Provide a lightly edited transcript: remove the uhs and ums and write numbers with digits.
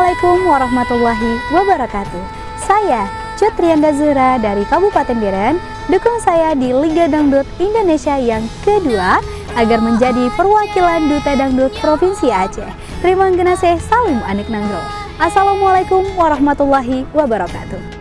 Assalamualaikum warahmatullahi wabarakatuh. Saya Cut Rianda Zura dari Kabupaten Biren. Dukung saya di Liga Dangdut Indonesia yang kedua agar menjadi perwakilan Duta Dangdut Provinsi Aceh. Terima kasih, salim anik nanggro. Assalamualaikum warahmatullahi wabarakatuh.